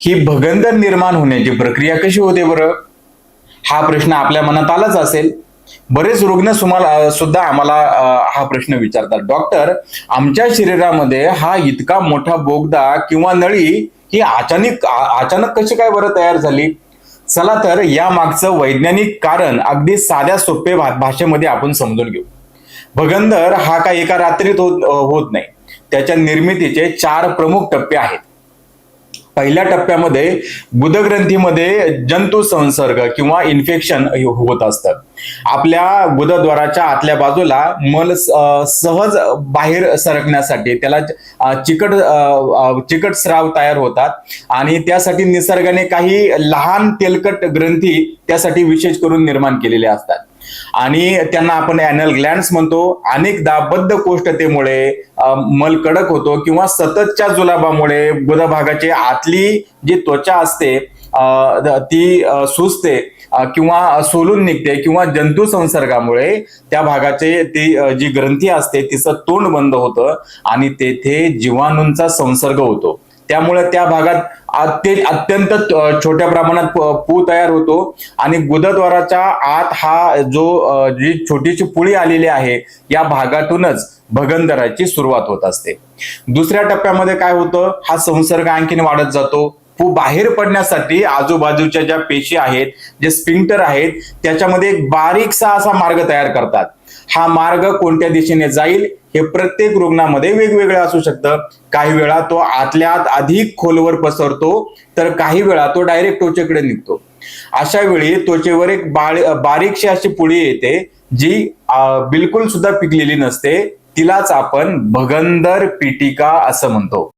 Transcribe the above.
ही भगंदर निर्माण होण्याची प्रक्रिया कशी होते बरं? हा प्रश्न आपल्या मनात आलाच असेल. बरेच रुग्ण सुद्धा आम्हाला हा प्रश्न विचारतात, डॉक्टर, आमच्या शरीरामध्ये हा इतका मोठा बोगदा किंवा नळी ही अचानक कशी काय बरं तयार झाली? चला तर या मागचं वैज्ञानिक कारण अगदी साध्या सोप्या भाषेमध्ये आपण समजून घेऊ. भगंदर हा काय एका रात्रीत होत नाही. त्याच्या निर्मितीचे 4 प्रमुख टप्पे आहेत. पहिल्या टप्प्यामध्ये गुदग्रंथीमध्ये जंतू संसर्ग किंवा इन्फेक्शन होत असतं. आपल्या गुदद्वाराच्या आतल्या बाजूला मल सहज बाहेर सरकण्यासाठी त्याला चिकट स्राव तयार होतात आणि त्यासाठी निसर्गाने काही लहान तेलकट ग्रंथी त्यासाठी विशेष करून निर्माण केलेले असतात आणि त्यांना आपण ॲनल ग्लँड्स म्हणतो. अनेकदा बद्धकोष्ठतेमुळे मल कडक होतो किंवा सततच्या जुलाबामुळे गुदभागाची आतली जी त्वचा असते ती सुजते किंवा सोलून निघते किंवा जंतू संसर्गामुळे त्या भागाचे ती जी ग्रंथी असते तिचं तोंड बंद होतं आणि तेथे जीवाणूंचा संसर्ग होतो. त्यामुळे त्या भागात ते अत्यंत छोट्या प्रमाणात पू तयार होतो आणि गुदद्वाराच्या आत हा जी छोटीशी पुळी आलेली आहे या भागातूनच भगंदराची सुरुवात होत असते. दुसऱ्या टप्प्यामध्ये काय होतं, हा संसर्ग आणखीन वाढत जातो. पू बाहेर पडण्यासाठी आजूबाजूच्या ज्या पेशी आहेत, जे स्फिंक्टर आहेत, त्याच्यामध्ये एक बारीकसा असा मार्ग तयार करतात. हा मार्ग कोणत्या दिशेने जाईल हे प्रत्येक रुग्णामध्ये वेगवेगळे असू शकतं. काही वेळा तो आतल्या आत अधिक खोलवर पसरतो तर काही वेळा तो डायरेक्ट त्वचेकडे निघतो. अशा वेळी त्वचेवर एक बारीकशी अशी पुळी येते जी बिलकुल सुद्धा पिकलेली नसते. तिलाच आपण भगंदर पिटिका असं म्हणतो.